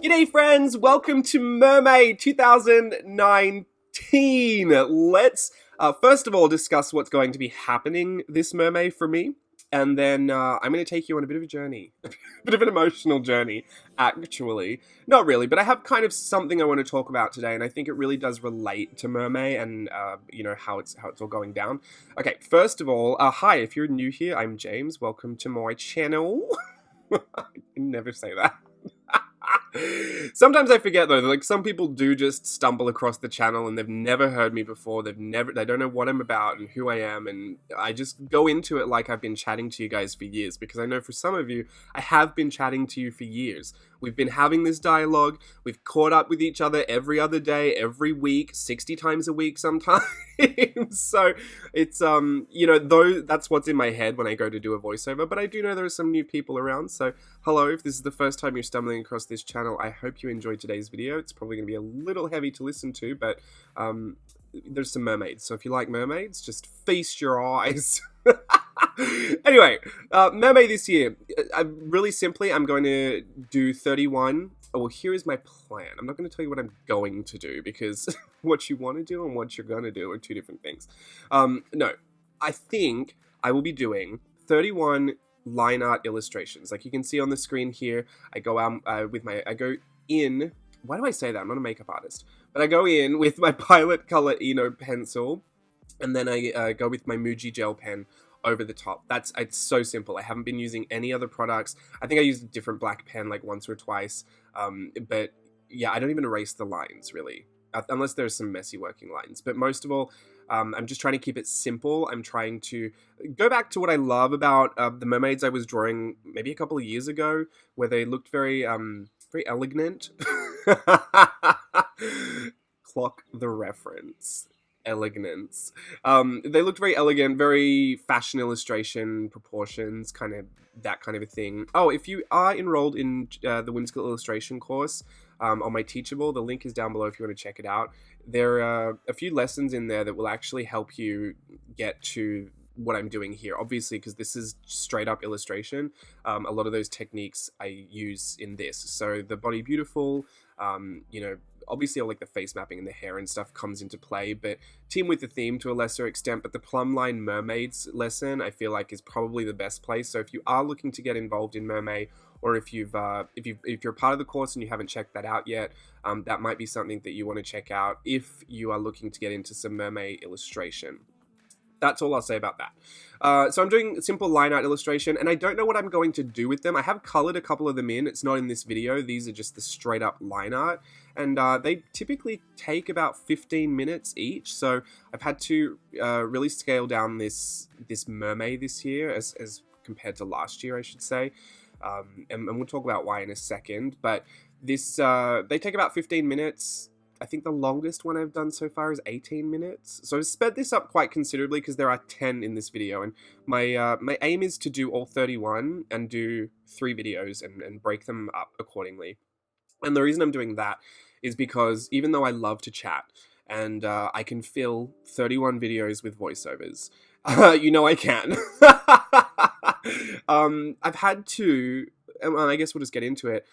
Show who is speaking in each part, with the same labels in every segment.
Speaker 1: G'day friends, welcome to MerMay 2019. Let's first of all discuss what's going to be happening this MerMay for me, and then I'm going to take you on a bit of a journey, a bit of an emotional journey, actually. Not really, but I have kind of something I want to talk about today, and I think it really does relate to MerMay and how it's all going down. Okay, first of all, hi, if you're new here, I'm James. Welcome to my channel. I can never say that. Sometimes I forget though, like some people do just stumble across the channel and they've never heard me before. They don't know what I'm about and who I am, and I just go into it like I've been chatting to you guys for years, because I know for some of you, I have been chatting to you for years. We've been having this dialogue. We've caught up with each other every other day, every week, 60 times a week sometimes. So it's, that's what's in my head when I go to do a voiceover, but I do know there are some new people around. So hello, if this is the first time you're stumbling across this channel, I hope you enjoyed today's video. It's probably going to be a little heavy to listen to, but there's some mermaids. So if you like mermaids, just feast your eyes. Anyway, MerMay this year, really simply, I'm going to do 31. Well, here is my plan. I'm not going to tell you what I'm going to do, because what you want to do and what you're going to do are two different things. No, I think I will be doing 31 line art illustrations. Like you can see on the screen here, I go out I go in, why do I say that? I'm not a makeup artist. But I go in with my Pilot Color Eno pencil, and then I go with my Muji gel pen over the top. It's so simple. I haven't been using any other products. I think I used a different black pen like once or twice. But yeah, I don't even erase the lines really, unless there's some messy working lines. But most of all, I'm just trying to keep it simple. I'm trying to go back to what I love about the mermaids I was drawing maybe a couple of years ago, where they looked very elegant. Clock the reference. Elegance. They looked very elegant, very fashion illustration, proportions, kind of that kind of a thing. Oh, if you are enrolled in the Whimsical Illustration course on my Teachable, the link is down below if you want to check it out. There are a few lessons in there that will actually help you get to what I'm doing here, obviously, because this is straight up illustration. A lot of those techniques I use in this. So the Body Beautiful, obviously all like the face mapping and the hair and stuff comes into play, but Team with the Theme to a lesser extent. But the Plumb Line Mermaids lesson I feel like is probably the best place. So if you are looking to get involved in MerMay, or if you're part of the course and you haven't checked that out yet, that might be something that you want to check out if you are looking to get into some MerMay illustration. That's all I'll say about that. So I'm doing simple line art illustration, and I don't know what I'm going to do with them. I have colored a couple of them in. It's not in this video. These are just the straight up line art, and they typically take about 15 minutes each. So I've had to really scale down this MerMay this year as compared to last year, I should say. And we'll talk about why in a second. But this they take about 15 minutes. I think the longest one I've done so far is 18 minutes. So I've sped this up quite considerably because there are 10 in this video. And my aim is to do all 31 and do 3 videos and break them up accordingly. And the reason I'm doing that is because even though I love to chat and I can fill 31 videos with voiceovers, I can. I've had to... I guess we'll just get into it.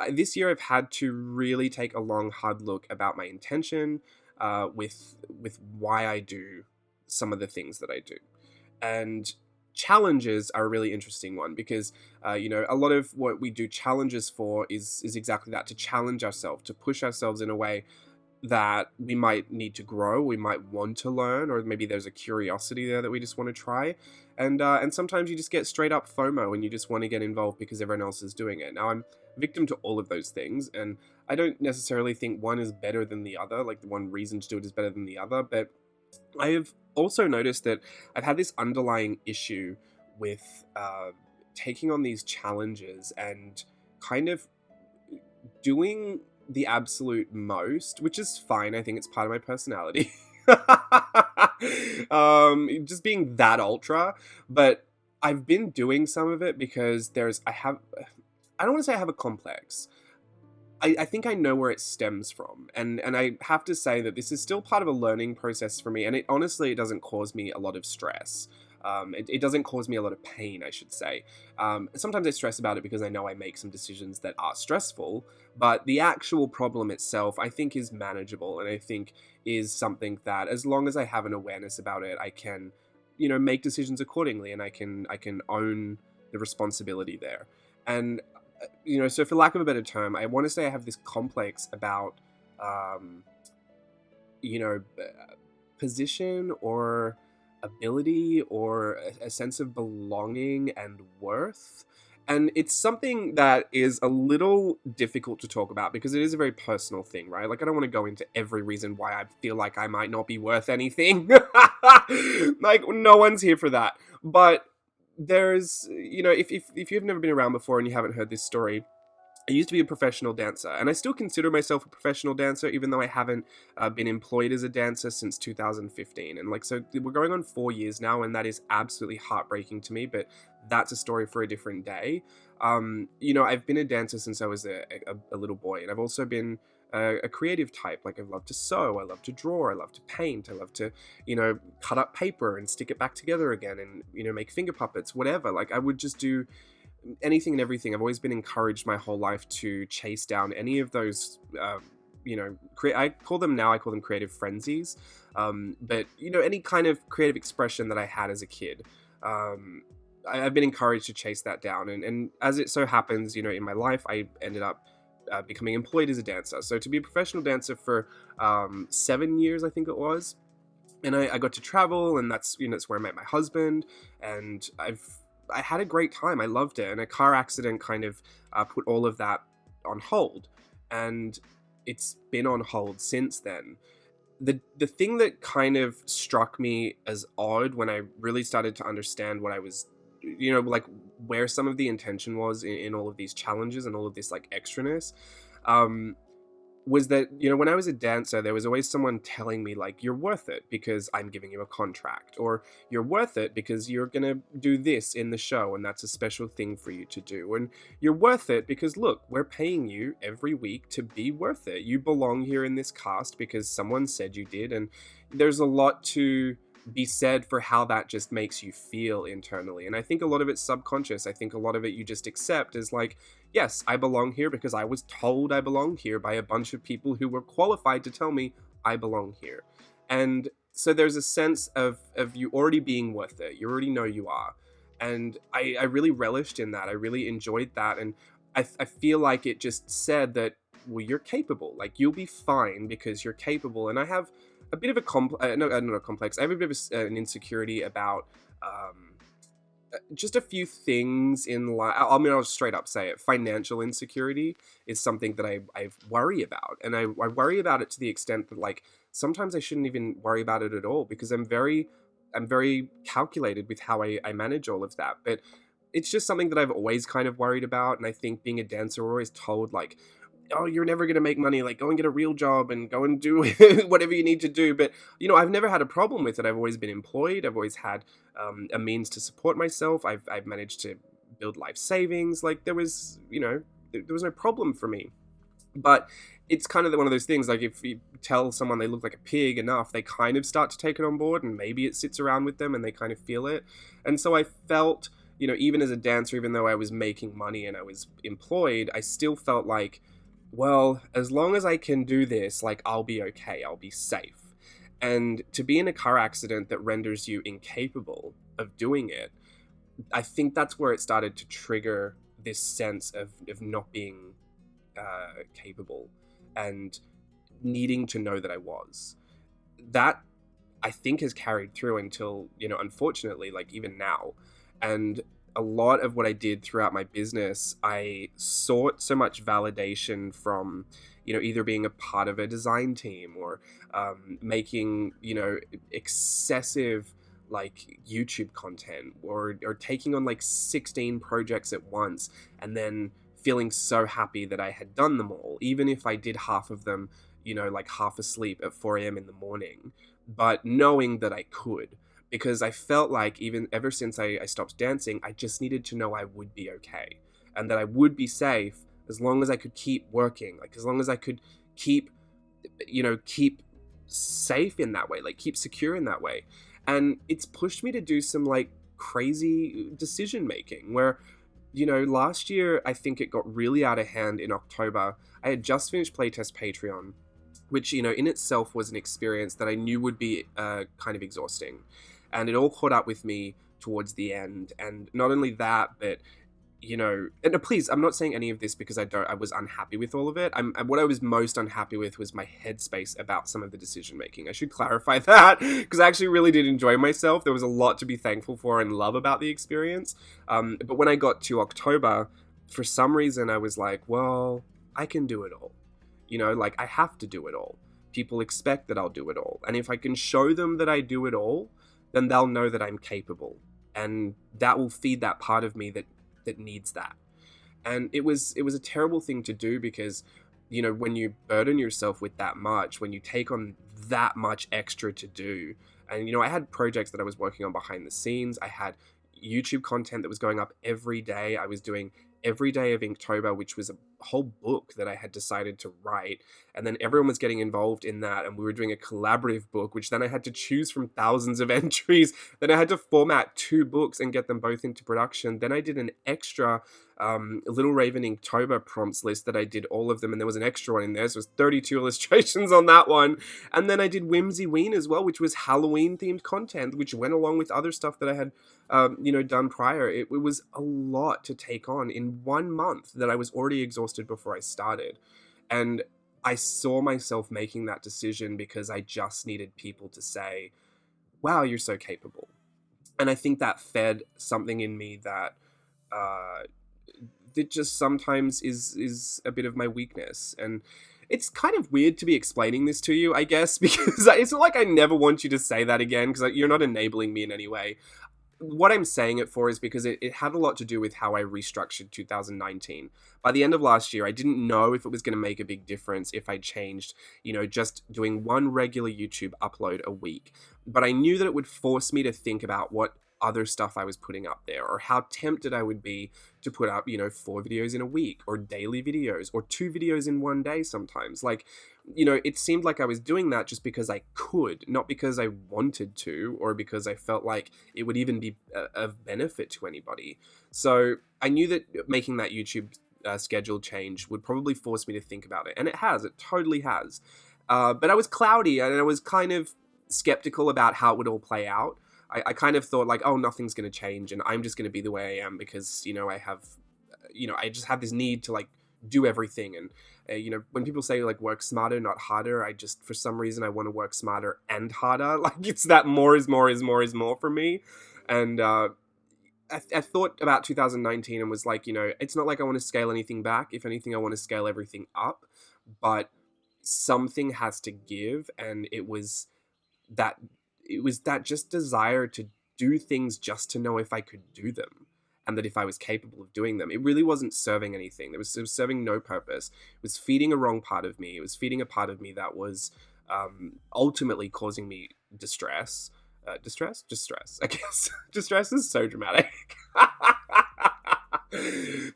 Speaker 1: This year I've had to really take a long, hard look about my intention with why I do some of the things that I do. And challenges are a really interesting one because, a lot of what we do challenges for is exactly that, to challenge ourselves, to push ourselves in a way that we might need to grow, we might want to learn, or maybe there's a curiosity there that we just want to try. And sometimes you just get straight up FOMO and you just want to get involved because everyone else is doing it. Now, I'm a victim to all of those things, and I don't necessarily think one is better than the other, like the one reason to do it is better than the other, but I have also noticed that I've had this underlying issue with taking on these challenges and kind of doing the absolute most, which is fine. I think it's part of my personality. Just being that ultra, but I've been doing some of it because I don't want to say I have a complex. I think I know where it stems from, and I have to say that this is still part of a learning process for me, and it honestly doesn't cause me a lot of stress. It doesn't cause me a lot of pain, I should say. Sometimes I stress about it because I know I make some decisions that are stressful, but the actual problem itself, I think, is manageable, and I think is something that, as long as I have an awareness about it, I can, make decisions accordingly, and I can own the responsibility there. And so for lack of a better term, I want to say I have this complex about, um, you know, position or ability or a sense of belonging and worth. And it's something that is a little difficult to talk about because it is a very personal thing, right? Like, I don't want to go into every reason why I feel like I might not be worth anything. Like, no one's here for that. But there's, if you've never been around before and you haven't heard this story, I used to be a professional dancer, and I still consider myself a professional dancer, even though I haven't been employed as a dancer since 2015. And so we're going on 4 years now, and that is absolutely heartbreaking to me, but that's a story for a different day. I've been a dancer since I was a little boy, and I've also been a creative type. Like, I love to sew, I love to draw, I love to paint, I love to, cut up paper and stick it back together again and, make finger puppets, whatever. Like, I would just do anything and everything. I've always been encouraged my whole life to chase down any of those, I call them creative frenzies. But any kind of creative expression that I had as a kid, I've been encouraged to chase that down. And as it so happens, in my life, I ended up becoming employed as a dancer. So to be a professional dancer for 7 years, I think it was. And I got to travel, and that's where I met my husband, and I had a great time. I loved it. And a car accident kind of put all of that on hold. And it's been on hold since then. The thing that kind of struck me as odd when I really started to understand what I was, where some of the intention was in all of these challenges and all of this extraness, was that, when I was a dancer, there was always someone telling me, you're worth it because I'm giving you a contract, or you're worth it because you're going to do this in the show and that's a special thing for you to do. And you're worth it because, look, we're paying you every week to be worth it. You belong here in this cast because someone said you did. And there's a lot to be said for how that just makes you feel internally. And I think a lot of it's subconscious. I think a lot of it you just accept as yes, I belong here because I was told I belong here by a bunch of people who were qualified to tell me I belong here. And so there's a sense of you already being worth it. You already know you are. And I really relished in that. I really enjoyed that. And I feel like it just said that, well, you're capable. You'll be fine because you're capable. And I have a bit of a not a complex. I have a bit of an insecurity about just a few things in life. I'll straight up say it. Financial insecurity is something that I worry about, and I worry about it to the extent that sometimes I shouldn't even worry about it at all because I'm very calculated with how I manage all of that. But it's just something that I've always kind of worried about, and I think being a dancer, we're always told oh, you're never going to make money, go and get a real job and go and do whatever you need to do. But, I've never had a problem with it. I've always been employed. I've always had a means to support myself. I've managed to build life savings. There was, there was no problem for me. But it's kind of one of those things, if you tell someone they look like a pig enough, they kind of start to take it on board, and maybe it sits around with them and they kind of feel it. And so I felt, even as a dancer, even though I was making money and I was employed, I still felt well, as long as I can do this, I'll be okay, I'll be safe. And to be in a car accident that renders you incapable of doing it, I think that's where it started to trigger this sense of not being capable and needing to know that I was. That, I think, has carried through until, unfortunately, even now. And a lot of what I did throughout my business, I sought so much validation from, either being a part of a design team or making, excessive YouTube content or taking on 16 projects at once and then feeling so happy that I had done them all, even if I did half of them, half asleep at 4 a.m. in the morning, but knowing that I could. Because I felt even ever since I stopped dancing, I just needed to know I would be okay. And that I would be safe as long as I could keep working. As long as I could keep safe in that way. Keep secure in that way. And it's pushed me to do some like crazy decision making where, you know, last year I think it got really out of hand in October. I had just finished Playtest Patreon, which, you know, in itself was an experience that I knew would be kind of exhausting. And it all caught up with me towards the end. And not only that, but, you know, and please, I'm not saying any of this because I was unhappy with all of it. What I was most unhappy with was my headspace about some of the decision making. I should clarify that because I actually really did enjoy myself. There was a lot to be thankful for and love about the experience. But when I got to October, for some reason I was like, well, I can do it all. You know, like I have to do it all. People expect that I'll do it all. And if I can show them that I do it all, then they'll know that I'm capable. And that will feed that part of me that needs that. And it was a terrible thing to do because, you know, when you burden yourself with that much, when you take on that much extra to do, and, you know, I had projects that I was working on behind the scenes. I had YouTube content that was going up every day. I was doing every day of Inktober, which was a whole book that I had decided to write. And then everyone was getting involved in that. And we were doing a collaborative book, which then I had to choose from thousands of entries. Then I had to format 2 books and get them both into production. Then I did an extra Little Raven Inktober prompts list that I did all of them. And there was an extra one in there. So it was 32 illustrations on that one. And then I did Whimsy Ween as well, which was Halloween themed content, which went along with other stuff that I had you know, done prior. It was a lot to take on in 1 month that I was already exhausted before I started. And I saw myself making that decision because I just needed people to say, wow, you're so capable. And I think that fed something in me that that just sometimes is a bit of my weakness. And it's kind of weird to be explaining this to you, I guess, because it's not like I never want you to say that again, because you're not enabling me in any way. What I'm saying it for is because it had a lot to do with how I restructured 2019. By the end of last year, I didn't know if it was going to make a big difference if I changed, you know, just doing one regular YouTube upload a week. But I knew that it would force me to think about what other stuff I was putting up there, or how tempted I would be to put up, you know, 4 videos in a week, or daily videos, or 2 videos in one day sometimes. Like, you know, it seemed like I was doing that just because I could, not because I wanted to, or because I felt like it would even be of benefit to anybody. So I knew that making that YouTube schedule change would probably force me to think about it. And it totally has. But I was cloudy, and I was kind of skeptical about how it would all play out. I kind of thought like, oh, nothing's going to change, and I'm just going to be the way I am because, you know, I just have this need to like do everything. And you know, when people say like work smarter, not harder, I just, for some reason, I want to work smarter and harder. Like, it's that more is more for me. And I thought about 2019 and was like, you know, it's not like I want to scale anything back. If anything, I want to scale everything up, but something has to give. And it was that just desire to do things just to know if I could do them, and that if I was capable of doing them. It really wasn't serving anything. It was serving no purpose. It was feeding a wrong part of me. It was feeding a part of me that was ultimately causing me distress. Distress, I guess. Distress is so dramatic.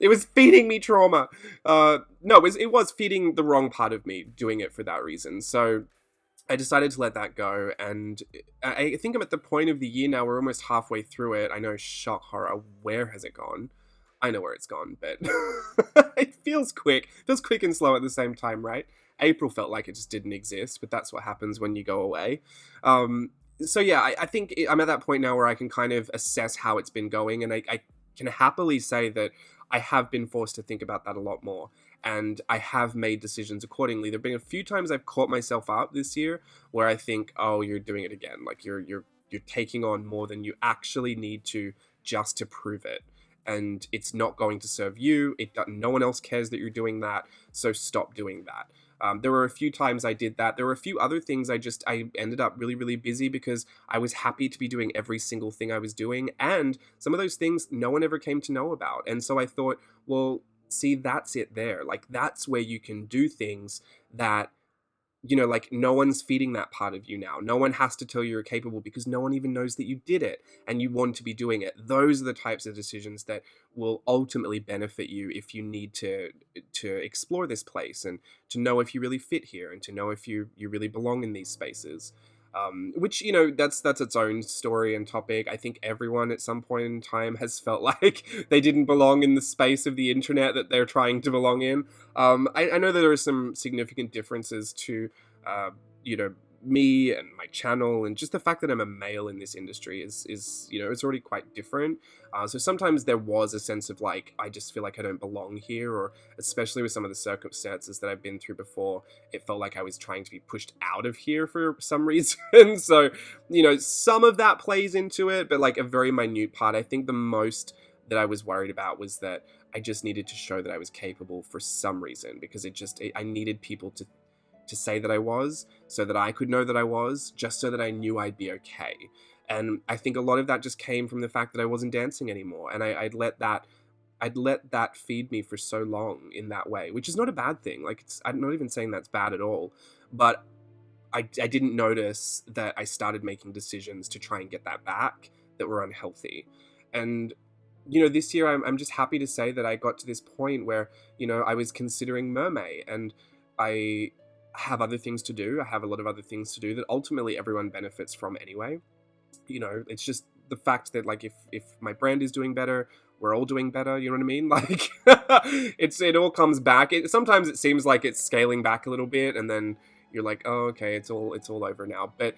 Speaker 1: It was feeding me trauma. No, it was feeding the wrong part of me, doing it for that reason. So I decided to let that go, and I think I'm at the point of the year now, we're almost halfway through it. I know, shock, horror, where has it gone? I know where it's gone, but it feels quick. It feels quick and slow at the same time, right? April felt like it just didn't exist, but that's what happens when you go away. So yeah, I think I'm at that point now where I can kind of assess how it's been going, and I can happily say that I have been forced to think about that a lot more. And I have made decisions accordingly. There've been a few times I've caught myself out this year where I think, oh, you're doing it again. Like you're taking on more than you actually need to just to prove it. And it's not going to serve you. No one else cares that you're doing that. So stop doing that. There were a few times I did that. There were a few other things I ended up really, really busy because I was happy to be doing every single thing I was doing. And some of those things no one ever came to know about. And so I thought, well, see, that's it there. Like, that's where you can do things that, you know, like no one's feeding that part of you now. No one has to tell you're capable because no one even knows that you did it and you want to be doing it. Those are the types of decisions that will ultimately benefit you if you need to explore this place and to know if you really fit here and to know if you really belong in these spaces. Which, you know, that's its own story and topic. I think everyone at some point in time has felt like they didn't belong in the space of the internet that they're trying to belong in. I know that there are some significant differences to, you know, me and my channel, and just the fact that I'm a male in this industry is you know, it's already quite different. So sometimes there was a sense of like, I just feel like I don't belong here, or especially with some of the circumstances that I've been through before, it felt like I was trying to be pushed out of here for some reason. So, you know, some of that plays into it, but like a very minute part. I think the most that I was worried about was that I just needed to show that I was capable for some reason, because I needed people to say that I was, so that I could know that I was, just so that I knew I'd be okay. And I think a lot of that just came from the fact that I wasn't dancing anymore, and I'd let that feed me for so long in that way, which is not a bad thing. Like, I'm not even saying that's bad at all, but I didn't notice that I started making decisions to try and get that back that were unhealthy. And, you know, this year I'm just happy to say that I got to this point where, you know, I was considering MerMay, and I have other things to do. I have a lot of other things to do that ultimately everyone benefits from anyway. You know, it's just the fact that, like, if my brand is doing better, we're all doing better, you know what I mean? Like, it all comes back. Sometimes it seems like it's scaling back a little bit, and then you're like, oh, okay, it's all over now. But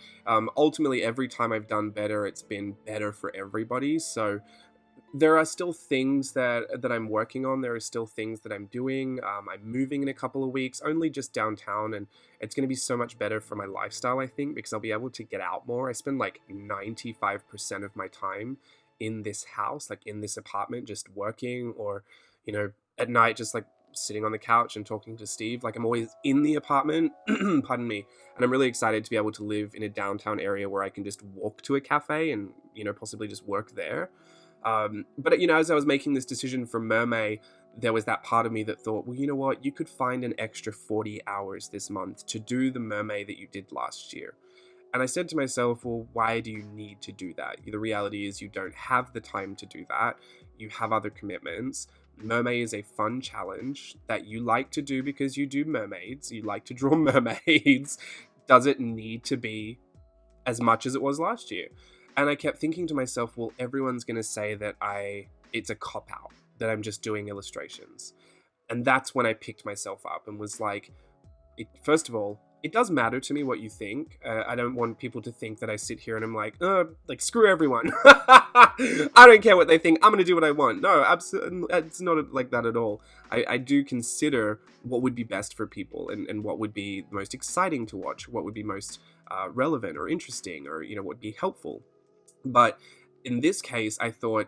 Speaker 1: ultimately, every time I've done better, it's been better for everybody. So there are still things that I'm working on. There are still things that I'm doing. I'm moving in a couple of weeks, only just downtown, and it's going to be so much better for my lifestyle, I think, because I'll be able to get out more. I spend like 95% of my time in this house, like in this apartment, just working, or, you know, at night, just like sitting on the couch and talking to Steve. Like, I'm always in the apartment, pardon me. And I'm really excited to be able to live in a downtown area where I can just walk to a cafe and, you know, possibly just work there. But, you know, as I was making this decision for MerMay, there was that part of me that thought, well, you know what, you could find an extra 40 hours this month to do the MerMay that you did last year. And I said to myself, well, why do you need to do that? The reality is you don't have the time to do that. You have other commitments. MerMay is a fun challenge that you like to do because you do mermaids. You like to draw mermaids. Does it need to be as much as it was last year? And I kept thinking to myself, well, everyone's going to say that it's a cop-out, that I'm just doing illustrations. And that's when I picked myself up and was like, first of all, it does matter to me what you think. I don't want people to think that I sit here and I'm like screw everyone. I don't care what they think. I'm going to do what I want. No, absolutely. It's not like that at all. I do consider what would be best for people, and what would be most exciting to watch, what would be most relevant or interesting, or, you know, what would be helpful. But in this case, I thought,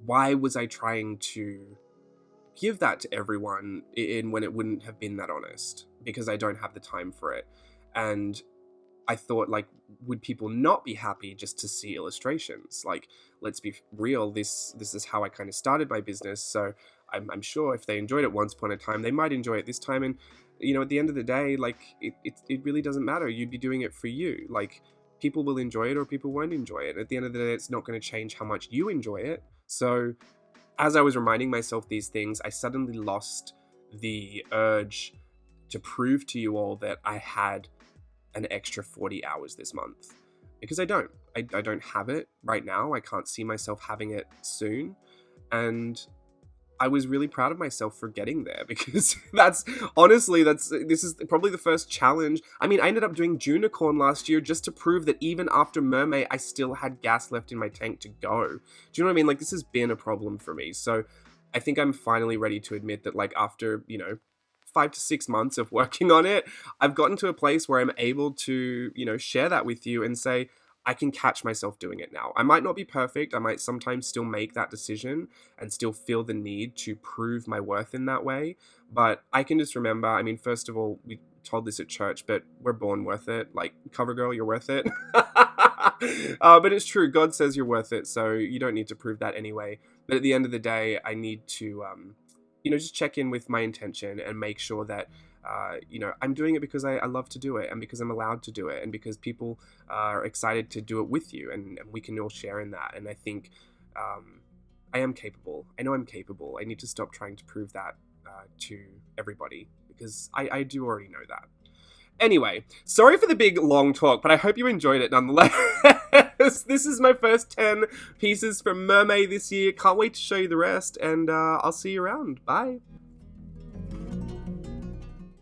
Speaker 1: why was I trying to give that to everyone when it wouldn't have been that honest? Because I don't have the time for it. And I thought, like, would people not be happy just to see illustrations? Like, let's be real, this is how I kind of started my business. So I'm sure if they enjoyed it once upon a time, they might enjoy it this time. And, you know, at the end of the day, like, it really doesn't matter. You'd be doing it for you. Like, people will enjoy it or people won't enjoy it. At the end of the day, it's not going to change how much you enjoy it. So as I was reminding myself these things, I suddenly lost the urge to prove to you all that I had an extra 40 hours this month. Because I don't. I don't have it right now. I can't see myself having it soon. And I was really proud of myself for getting there, because this is probably the first challenge. I mean, I ended up doing Junicorn last year just to prove that even after MerMay, I still had gas left in my tank to go. Do you know what I mean? Like, this has been a problem for me. So I think I'm finally ready to admit that, like, after, you know, 5 to 6 months of working on it, I've gotten to a place where I'm able to, you know, share that with you and say, I can catch myself doing it now. I might not be perfect. I might sometimes still make that decision and still feel the need to prove my worth in that way. But I can just remember, I mean, first of all, we told this at church, but we're born worth it. Like, CoverGirl, you're worth it. But it's true. God says you're worth it. So you don't need to prove that anyway. But at the end of the day, I need to, you know, just check in with my intention and make sure that, you know, I'm doing it because I love to do it, and because I'm allowed to do it, and because people are excited to do it with you, and we can all share in that. And I think I am capable. I know I'm capable. I need to stop trying to prove that to everybody, because I do already know that. Anyway, sorry for the big long talk, but I hope you enjoyed it nonetheless. This is my first 10 pieces from MerMay this year. Can't wait to show you the rest, and I'll see you around. Bye.